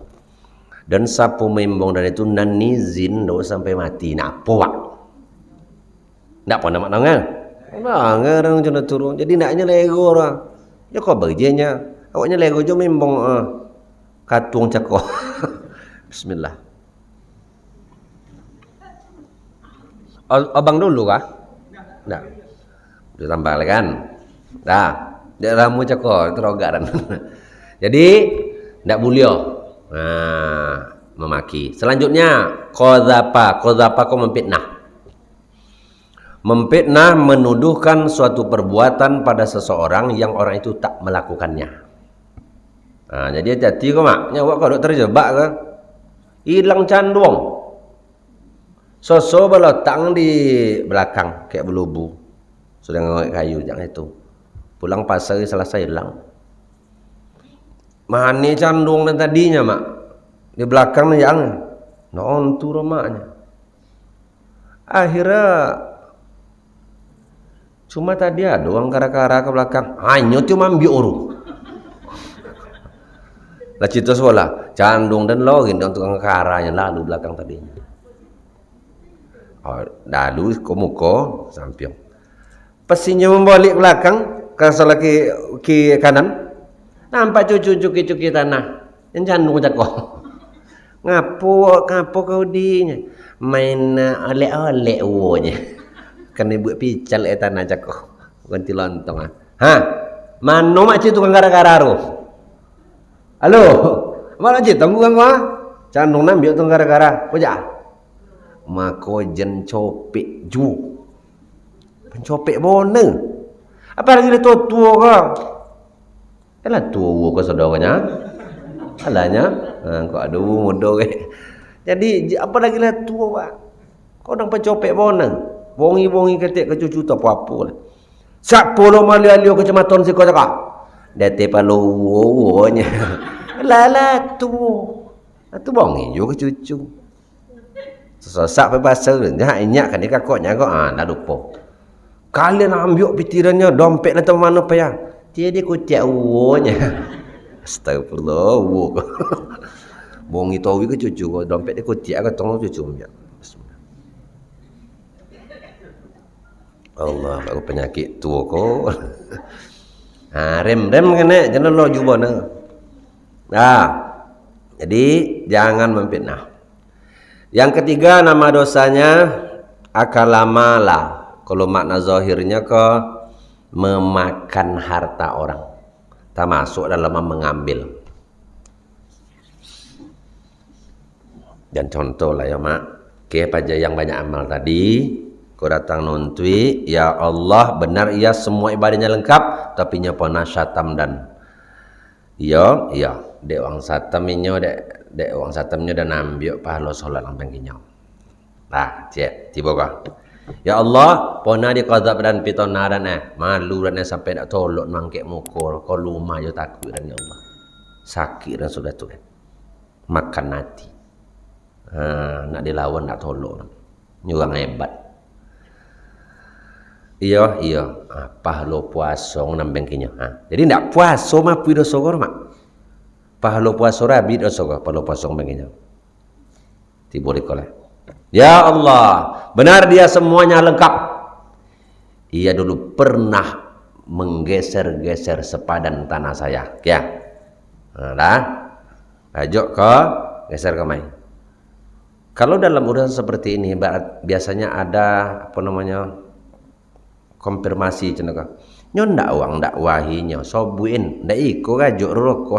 Speaker 1: Dan sapu membong dan itu nan izin dak sampai mati. Nak apa pak? Ndak pernah mak nangan. Nah, ngarang jono turun. Jadi naknya lego orang. Ya kau berjenya. Awaknya lego jo membong katung cako. Bismillah. Abang dulu kah? Ndak. Dia tambah kan. Dah. Dia ramu cako terogaran. Jadi ndak bulio. Nah, memaki. Selanjutnya qadzapa kau memfitnah. Memfitnah menuduhkan suatu perbuatan pada seseorang yang orang itu tak melakukannya. Nah, jadi hati-hati kau mak. Nyawa kau dok terjebak ke? Hilang canduang. Soso balotang di belakang kayak belubu. Sudah ngawek kayu jangan itu. Pulang pasar selesai hilang. Mana candung dan tadinya mak? Di belakang yang non tu romaknya. Akhirnya cuma tadi ada orang kara-kara ke belakang. Hanya cuma ambil orang. Lah cerita sekolah. Candung dan login dan tukang karanya lalu belakang tadinya. Lalu ke muka sampiang. Pasinya membalik belakang. Kasalah ke kanan. Nampak cucu-cuki tanah. Yang candung cakap. Ngapo kau dinya. Main oleh-oleh uonya. Kena buat pical tanah cakap. Ganti lontong. Ha? Mano makcik tukang gara-gara ro? Halo? Mana cik tunggu kan kau? Candung nambil tukang gara-gara. Puja? Mako jen copek ju. Pencopek bona. Apa lagi dia tua-tua kau? Alah tua kau saudaranya. Alahnya. Kau ada muda ke. Jadi apa lagi lah tua pak. Kau dah pencopek bona. Bongi-bongi ketik ke cucu tak apa-apa lah. Siapa lo mali-alio kecamatan si kau cakap? Dati palo uonya. Lala tu. Tu bongi juga ke cucu. Sesak berbahasa dia inyak kan dia kakaknya kau dah lupa. Kalian ambil pitirannya dompet lah mana payah. Dia kutiak uonya. Astagfirullah uo. Bongi tahu ke cucu kau dompet dia kutiak ke tong cucu ambil. Allah aku penyakit tua ko. Rem kena jangan lo jubah na. Jadi jangan memfitnah. Yang ketiga nama dosanya akalamala. Kalau makna zahirnya ke memakan harta orang. Tak masuk dalam mengambil. Dan contoh lah ya mak. Ke paja yang banyak amal tadi. Kau datang nuntui, ya Allah benar ia semua ibadahnya lengkap, tapi nyopo syatam dan iya, dek wang satam inyo dek wang satamnya dan ambil pahala solat lang pengkinyo. Nah, cek tiba kah? Ya Allah, pona di qadzab dan pitona dan malu dan sampai nak tolok mangkek muka, kau lumah yo takut dan ya Allah. Sakit dan sudah tu. Makan hati. Nak dilawan nak tolok. Nyurang hebat. Iya. Pahala puasa nambeng kinya. Jadi ndak puasa mah pi dosa gor mak. Pahala puasa rabi dosa gor, pahala puasa nambeng kinya. Tiburi koleh. Ya Allah, benar dia semuanya lengkap. Ia dulu pernah menggeser-geser sepadan tanah saya. Ya. Nah, ajo ke geser ke main. Kalau dalam urusan seperti ini biasanya ada apa namanya konfirmasi cenaka. Nyo ndak uang ndak wahinya sobuin ndak iko gajo roko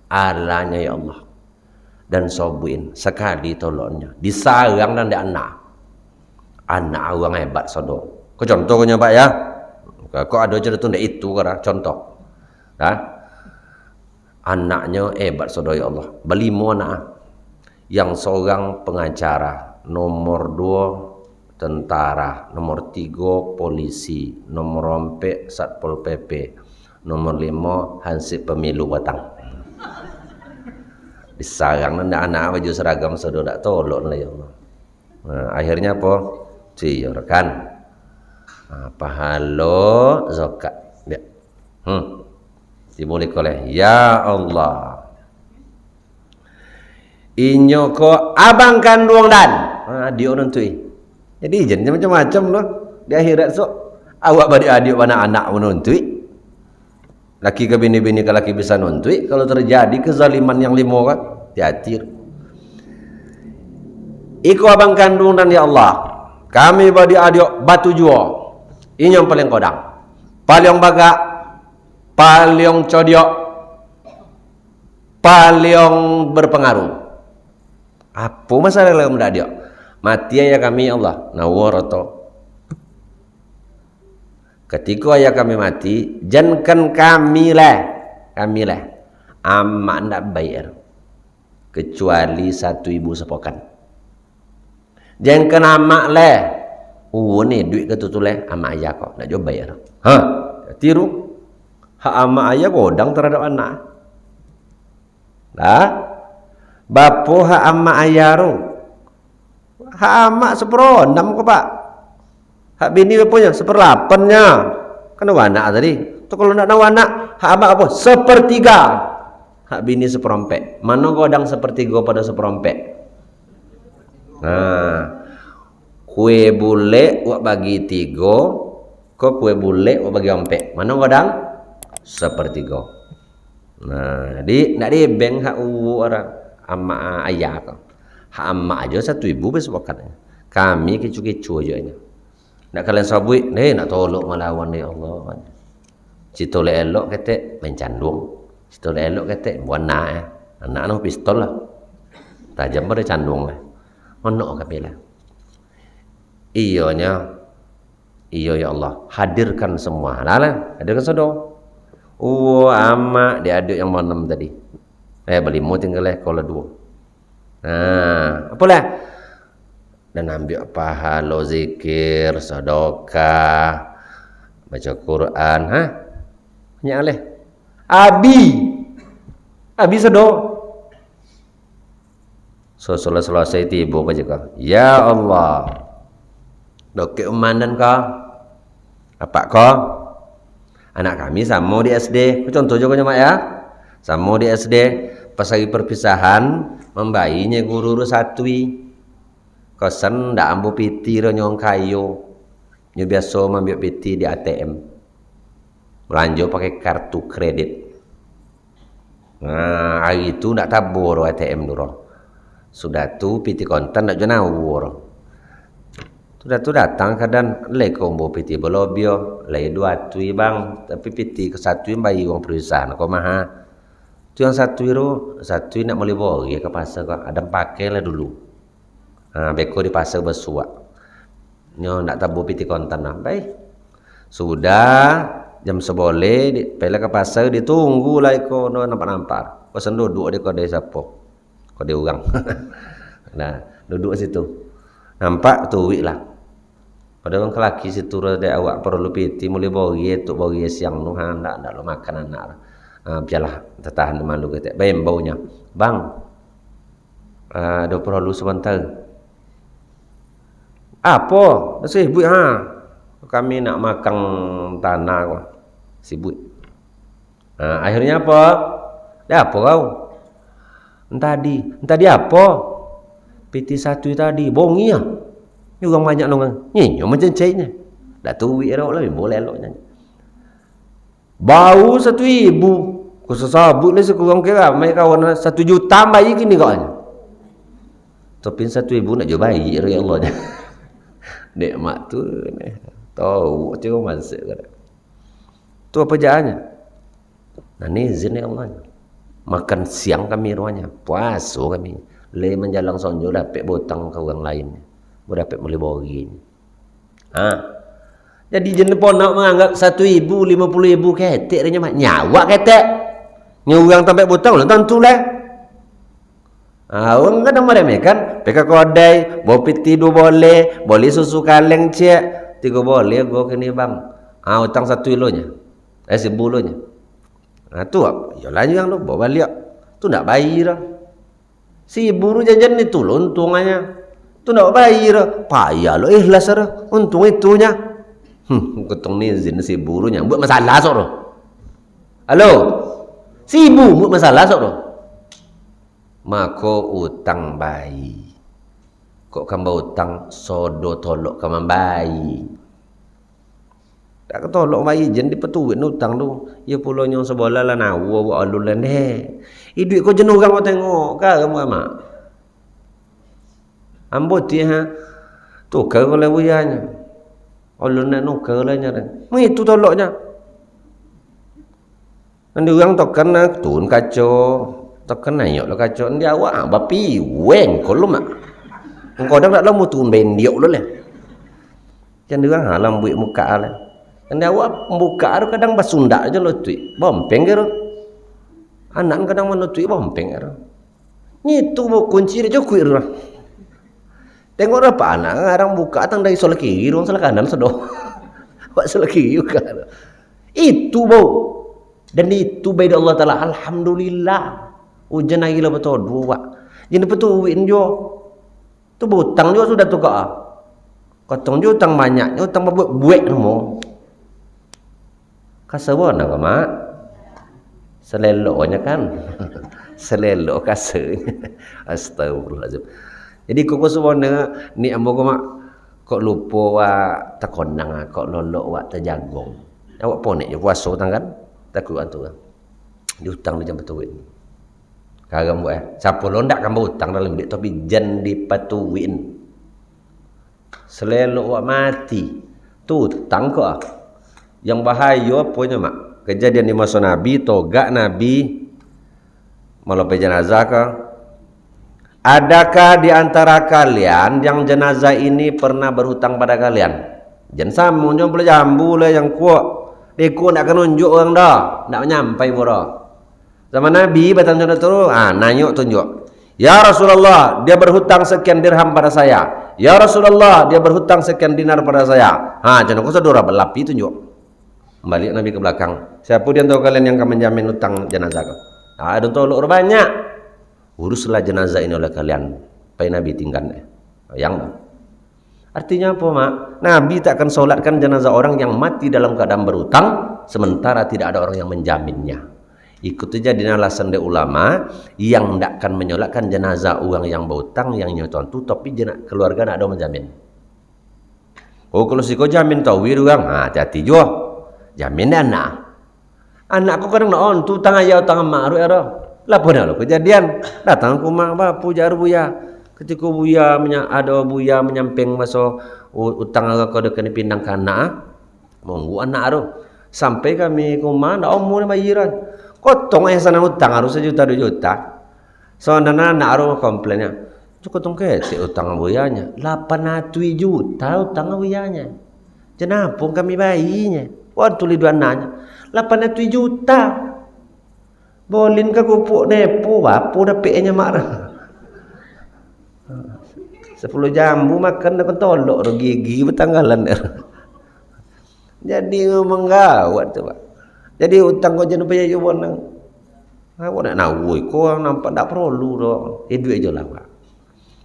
Speaker 1: alanya ya Allah. Dan sobuin sekali tolongnya disarang dan ndak anak uang hebat sodo. Kau contohnya Pak ya. Kok ada cerita ndak itu kara contoh. Anaknya hebat sodo ya Allah. Belimo anak. Yang seorang pengacara, nomor 2 tentara, nomor 3 polisi, nomor 4 satpol pp, nomor 5 hansip pemilu batang. Disarang nanda anak baju seragam sudah tak tolong lah ya Allah. Nah, akhirnya apa? Ciyorkan. Pahala zakat. Ya. Dimulai oleh ya Allah. Inyo ko abang kandung dan dia orang tu. Jadi jen macam-macam loh di akhirat sok awak badi adik anak menuntui. Laki ke bini-bini ke laki bisa nuntui. Kalau terjadi kezaliman yang limo kan hati-hati. Iku abang kandung dan ya Allah. Kami badi adik batu jua. Ini yang paling kodang. Paling baga, paling codiok, paling berpengaruh. Apa masalah yang mendak dia? Mati ya kami Allah. Nawarato. Ketika ayah kami mati, jangan kami lah. Amak nak bayar. Kecuali satu ibu sepokan. Jangan amak lah. Ni duit ketutuleh amak ayah kau nak jauh bayar. Tiru. Hak amak ayah godang terhadap anak. Bapo hak amak ayah ru. Hak amak 1/6 ko Pak. Hak bini bapunya 1/8-nya. Kan anak tadi. Tu kalau nak anak, hak amak apa? 1/3. Hak bini 1/4. Mana godang 1/3 pada 1/4? Kue bule wak bagi 3, kok kue bule wak bagi 4. Mana godang? 1/3. Jadi nak dibeng hak orang ama ayah kau. Hak ama aja 1 ibu bespokan. Kami kicu-kicu aja ini. Nak kalian sabui, nak tolok melawan ya Allah. Cito le elok kete mencandung. Cito le elok kete buan anak no pistol lah. Tajam pada candung lah. Ono kami lah. Iyo ya Allah, hadirkan semua. Hadirkan sodo. Ama dia adik yang mana tadi. Berlima tinggal kalau 2. Apalah. Dan ambil pahala zikir, sedekah, baca Quran, banyak leh. Abi sedok. Selesai tiba aja kau. Ya Allah. Dokek umandan kau. Apa kau? Anak kami sama di SD. Contoh juga mak ya. Sama di SD. Pas lagi perpisahan, membayinya guru satui. Kosan ndak ambu piti ro nyong kayu. Nyo biasa ambil piti di ATM. Belanja pakai kartu kredit. Hari itu ndak tabur ATM dulu. Sudah tu piti kontan ndak jenawur. Sudah tu datang kadang le kombo piti belobio, le 2 tui bang, tapi piti ke 1 bayi uang perusahaan kok maha. Tu yang 1 nak boleh bawa ke pasar kok, ada pakai lah dulu. Beko di pasar bersuak. Nyo nak tabu piti kontan lah. Baik. Sudah jam sebole pela ke pasar ditunggu lah iko no nampak-nampak. Kosan duduk dia kode siapa? Kode orang. Duduk situ. Nampak tuwi lah. Pada orang kelaki situ ada awak perlu piti mulai bagi tu bagi siang nu ndak lo makan anak. Biarlah tertahan malu kita. Bayam baunya. Bang. Ada perlu sebentar. Apa? Sih bu kami nak makan tanah kok. Sibuk. Nah, akhirnya apa? Dah apa kau? Tadi apa? PT1 tadi bongi ah. Ni orang banyak orang. Nyo macam cainya. Dah tuwi erok lah boleh eloknya. Bau 1,000. Ku sesabut lah sekurang kira mai kawan 1 juta bayi kini kau. Tapi 1,000 nak jual bayi ya Allah. Dek mak tu ni. Tahu cakap masuk ke. Tu apa jahannya? Nah ni izin ya Allah. Makan siang kami ruanya, puasa kami. Le menjalang sonjo dapat botang ke orang lain. Dapat boleh bagi. Jadi jenis ponak menganggap 1,000, 50,000 ketek dia mak nyawa ketek. Nyurang sampai botang lah tentulah. Orang kadang meremehkan, peka kodai, bawa piti 2 boleh susu kaleng cek, 3 boleh gua kini bang. Utang 1 kilonya. 10 nya. Tu yalah yang tu bawa balik. Tu nak bayar dah. 1,000 tu janjian itu lo untungannya. Tu nak bayar. Payah lo ikhlas dah. Untung itunya. Ketong ni izin 1,000 nya buat masalah sok lo. Halo. 1,000 buat masalah sok lo. Maka utang bayi. Kok kamba utang sodo tolok kamba bayi. Tak ketolok bayi jen dipetuit utang tu. Ya pula nyong sebelah lah nawa buat alun lah ni. Duit kau jenuh kan kau tengok. Kau kamu amak. Ambut dia tukar kau lah buyanya. Alun nak nukar lah nya. Itu toloknya. Nanti orang tokan nak tun kacau. Tokan nak yok lah kacau. Dia awak bapi weng kau lu mak. Kau dah nak lamu tun bendiok lu lah. Jangan orang halam buat muka lah. Anda awak buka tu kadang basunda aja lo tu, bompeng ke? Anak kadang mana tu bompeng ke? Ni tu kunci dia cukup lah. Tengok apa anak orang buka tang dari sebelah kiri, orang sebelah kanan sedoh. Buat sebelah kiri juga. Itu bau. Dan itu baik Allah Taala. Alhamdulillah. Ujian lagi lah betul dua. Jadi betul win jo. Tu butang jo sudah tukar. Kotong jo utang banyak, utang buat semua. Kasawan apa mak? Seleloknya kan. Selelok kasanya. Astagfirullahaladzim. Jadi kok sebenarnya ni ambo ko mak kok lupa wa takonang kok lolok wa terjagong. Awak ponek je puasa kan? Takut antu kan. Diutang dia betuin. Kagam buat siapa londak kan utang dalam duit tapi jan dipatuin. Selelok wa mati. Tu utang kok. Yang bahaya apanya mak? Kejadian di masa Nabi, togak Nabi melepas jenazah ke? Adakah di antara kalian yang jenazah ini pernah berhutang pada kalian? Jangan sama, jangan boleh jambu lah yang kuat. Dia kuat nak kena tunjuk orang dah, nak nyampai bodoh. Sama Nabi batang jodoh tu, nanyuk tunjuk. Ya Rasulullah, dia berhutang sekian dirham pada saya. Ya Rasulullah, dia berhutang sekian dinar pada saya. Jangan kau sedora belapi tunjuk. Balik Nabi ke belakang. Siapa di antara kalian yang akan menjamin utang jenazah kau? Ada tolok banyak. Uruslah jenazah ini oleh kalian. Supaya Nabi tinggal. Yang artinya apa mak? Nabi tak akan solatkan jenazah orang yang mati dalam keadaan berhutang, sementara tidak ada orang yang menjaminnya. Ikut saja di alasan dari ulama yang tidak akan menyolatkan jenazah orang yang berhutang yang nyoton tu, tapi keluarga tidak ada menjamin. Oh kalau si kau jamin tahu orang, hati-hati juga. Jamin anakku kadang nak tu utang ayah utang mak ru era lapo dah lo kejadian datang ke rumah bapu jar buya ketika buya ada buya menyamping masa utang agak kau dekat pindang kana monggo anak ru sampai kami ke rumah ndak umur bayiran kotong ayah sana utang harus 1 juta 2 juta soalnya anak ru komplainnya cukup tongke utang buyanya 800 juta utang buyanya kenapa kami bayinya waktu lidu anaknya 800 juta bolin ke kupuk nepo bapu dapetnya marah 10 jambu makan nak tolok gigi bertanggalan jadi menggawat tu pak jadi utang kau jangan payah jubon nang awak nak nawui kau nampak tak perlu dah duit je lah pak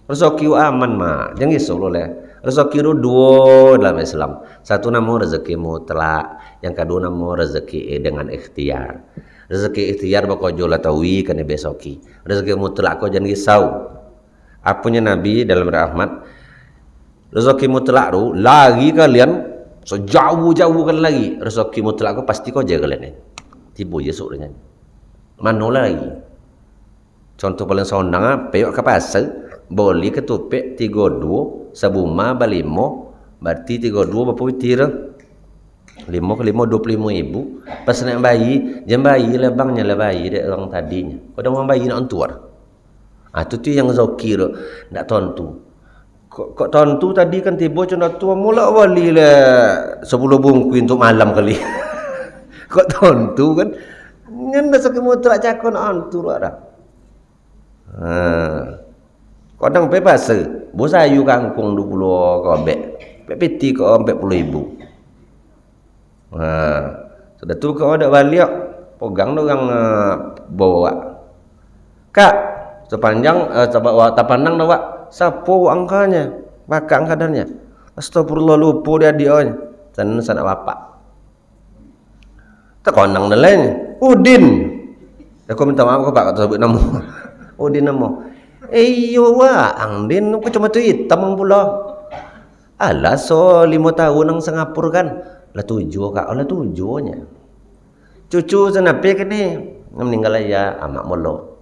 Speaker 1: Rezeki aman mak, jangan risau leh. Rezeki itu dua dalam Islam. Satu nama rezeki mutlak, yang kedua nama rezeki dengan ikhtiar. Rezeki ikhtiar bakal jual tawi kan besoki. Rezeki mutlak kau jangan risau. Apunya Nabi dalam rahmat, rezeki mutlak tu lagi kalian sejauh-jauh kan lagi. Rezeki mutlak kau pasti kau jaga kalian. Tiba je sok dengan. Mana lagi? Contoh paling sonang peyok ke pasar, boli ketupek 32, sabuma balimo, berarti 32 berapa witir? 5 ke 5 25.000. Pas nak bayi, jam bayi lah bangnya lah bayi dek orang tadinya. Kadang orang bayi nak antuar. Ah tu yang zokir nak tontu. Kok tontu tadi kan tiba contoh tua mula wali lah 10 bungkuin untuk malam kali. Kok tontu kan? Ngenda sakit mutlak cakon antu lah. Kadang bebas bos ayu kangkung 20 kobek. Peti kok 40.000. Sudah tu kau ada balik pegang tu orang bawa. Kak, sepanjang tapandang dah wak. Sapo angkanya, bakang kadarnya. Astagfirullah lupa dia dia. Sana sana bapak. Tak konang dah lain. Udin. Aku minta maaf kau pak kau sebut nama. Udin nama. Iyo wa, Angdin aku cuma tu hitam pula. Alah so 5 tahun nang Singapura kan. Lah 7 kak, lah 7-nya. Cucu senapi ke ni meninggal ya amak molo.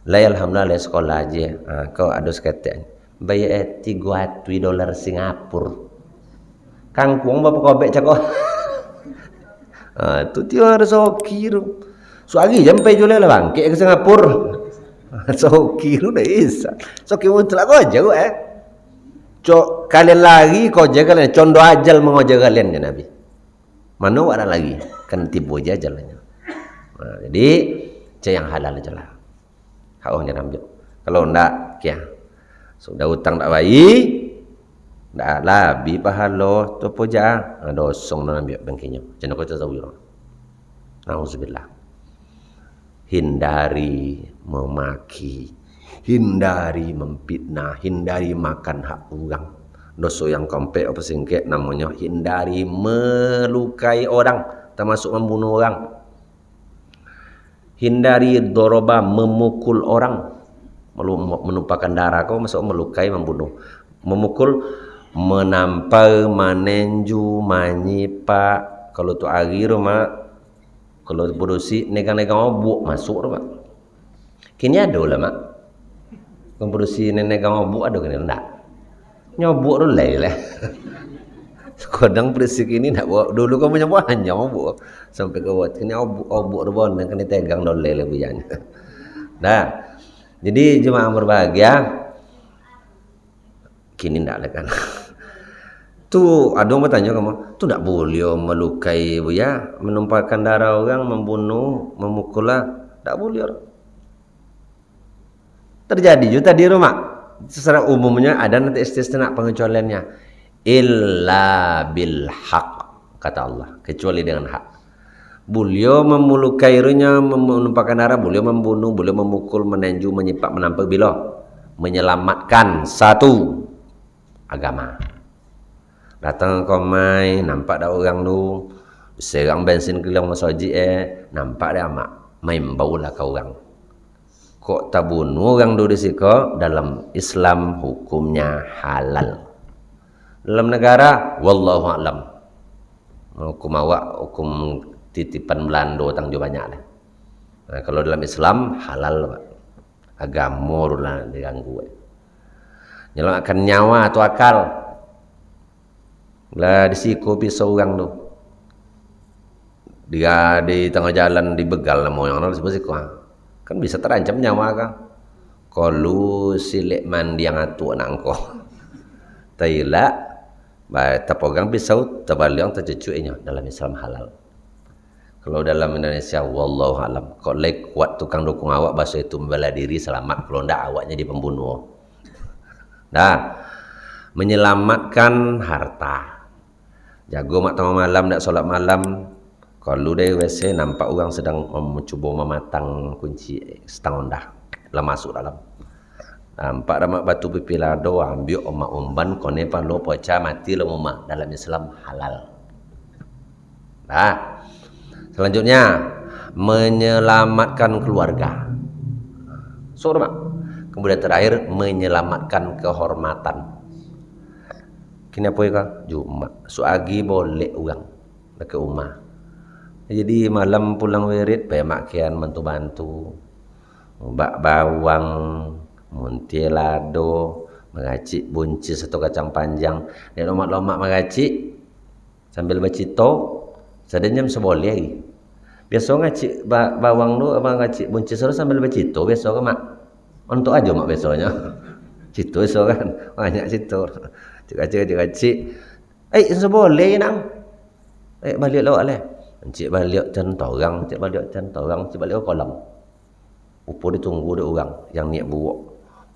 Speaker 1: Lah alhamdulillah sekolah aja. Kau ada seketek. Bayar $3 Singapura. Kangkung berapa kobek cakap. Tu tiada rezeki tu. Soalnya sampai jual lah bangkit ke Singapura. Rezeki tu dah isa. Rezeki mutlak kau aja kau Cok kalian lagi kau jaga kalian. Contoh ajal mau jaga kalian ya Nabi. Mana ada lagi? Kan tiba aja jalannya. Jadi cek yang halal aja lah. Haknya namjuk. Kalau ndak kia. Sudah hutang tak baik. Ndak labi pahala tu puja. Dosong nak ambil bangkinya. Jangan kau tahu yo. Nauzubillah. Hindari memaki, hindari memfitnah, hindari makan hak orang. Dosa yang komplek apa singkat namanya hindari melukai orang, termasuk membunuh orang. Hindari doroba memukul orang, menumpahkan darah kau masuk melukai, membunuh, memukul, menampar, menenju, menyipak. Kalau tu hari rumah, kalau produksi negang-negang obuk masuk rumah. Kini ada lah mak. Produksi negang obuk ada kena enggak? Nyobuk tu lain lah. Kadang produksi kini nak buat dulu kau punya banyak obuk sampai ke buat kini obuk tu bon kena tegang dolai lah bujanya. Dah. Jadi jemaah berbahagia. Kini enggak lah kan. Tu ada orang bertanya kamu, tu tak boleh melukai buya, menumpahkan darah orang, membunuh, memukul lah, tak boleh. Terjadi juga di rumah. Secara umumnya ada nanti istisna pengecualiannya. Illa bil haq kata Allah, kecuali dengan hak. Boleh melukai-nya, menumpahkan darah, boleh membunuh, boleh memukul, menenju, menyipak, menampar bila menyelamatkan satu agama. Datang kau mai nampak dah orang tu serang bensin kilang masaji nampak dia amak main bau lah kau orang. Kok tak bunuh orang tu disiko dalam Islam hukumnya halal. Dalam negara wallahu a'lam. Hukum awak hukum titipan Belanda tanggung banyak lah. Nah, kalau dalam Islam halal Pak. Agama lah diganggu. Nyelamatkan nyawa atau akal. Lah disiko pisau orang tu. Dia di tengah jalan dibegal nama orang tu sebab kan bisa terancam nyawa kan. Kalau silek mandi yang atu anak kau. Taila tapogang pisau terbaliang tercucuknya dalam Islam halal. Kalau dalam Indonesia wallahu alam. Kalau lek kuat tukang dukung awak bahasa itu membela diri selamat, kalau ndak awaknya di pembunuh. Nah, menyelamatkan harta. Jago mak tengah malam nak solat malam. Kalau dari WC nampak orang sedang mencuba mematang kunci setengah dah. Lah masuk dalam. Nampak ramak batu pipilado ambil omak umban kone palo poca mati lo mama dalam Islam halal. Nah, selanjutnya menyelamatkan keluarga. So, mak. Kemudian terakhir menyelamatkan kehormatan. Kini apa ya kak? Jumat. Suagi boleh orang ke rumah. Jadi malam pulang wirid, pemakian bantu-bantu, bak bawang, muntielado, mengacik buncis atau kacang panjang. Dan lomak-lomak mengacik sambil bacito, sedanyam seboleh lagi. Biasa ngacik bawang lu, abang ngacik buncis lu sambil bacito. Biasa ke mak, untuk aja mak biasanya. Cito so kan, banyak cito. Cik-cik. Seboleh nang. Balik lawak leh. Cik balik centorang, cik balik kolam. Upo ditunggu dia orang yang niat buat.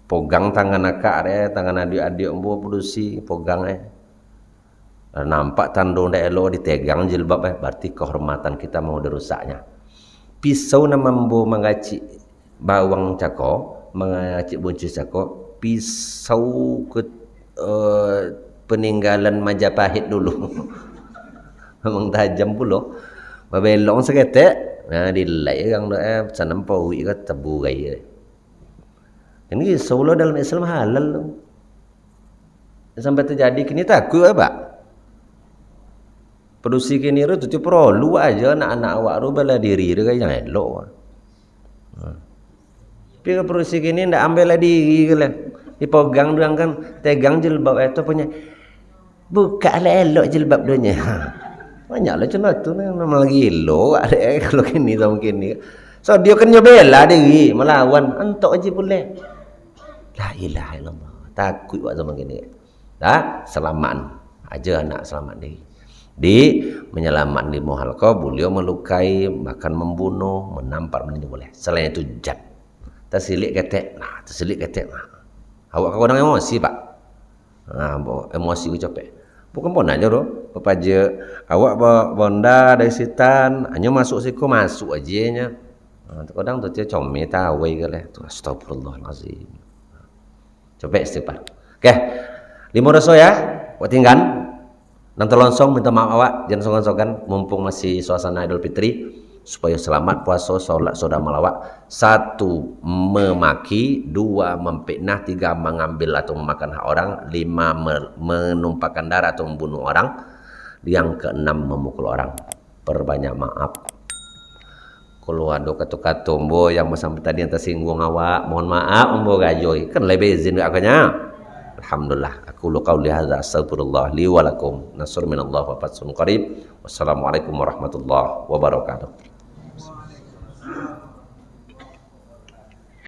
Speaker 1: Pegang tangan akak dia, tangan adik-adik buat produksi, pegang nampak tandung dia elok ditegang jilbab berarti kehormatan kita mau dirusaknya. Pisau nama mbu mengacik bawang cako, mengacik buncis cako, pisau ke peninggalan Majapahit dulu. Memang tajam pula. Babelong seketek, nah dilai orang tu sanam pawi ke tebu gaya. Ini solo dalam Islam halal tu. Sampai terjadi kini takut apa? Produksi kini tu perlu aja anak-anak awak tu bela diri dia yang elok. Tapi produksi kini ndak ambil diri ke lah. Dipegang dia kan tegang jilbab itu punya. Buka lah elok jilbab dia. Banyaklah macam tu memang gilo ada kalau kini sama kini. So dia kena bela diri melawan entok aja boleh. La ilaha illallah. Takut buat zaman kini. Dah selamat aja anak selamat diri. Di menyelamat di muhalqa beliau melukai, bahkan membunuh, menampar meninggal boleh. Selain itu jad. Tersilik ketek. Nah, tersilik ketek. Nah. Awak kadang emosi, Pak. Nah, emosi ku capek. Bukan pun aja doh. Pepaja awak bonda dari sitan, hanya masuk siku masuk aja nya. Kadang tu dia comel tahu ke lah. Astagfirullahalazim. Coba istighfar. Okey. 5 dosa ya. Buat tinggal. Nang terlongsong minta maaf awak, jangan songkan-songkan mumpung masih suasana Idul Fitri supaya selamat puasa solat soda malawak. 1 memaki, 2 memfitnah, 3 mengambil atau memakan hak orang, 5 menumpahkan darah atau membunuh orang, yang ke-6 memukul orang. Perbanyak maaf. Kalau ada kata-kata mbo yang sampai tadi yang tersinggung awak, mohon maaf mbo gajoy. Kan lebih izin agaknya. Alhamdulillah. Aku qauli hadza astaghfirullah li wa lakum. Nasrun minallah wa fatsun qarib. Wassalamualaikum warahmatullahi wabarakatuh.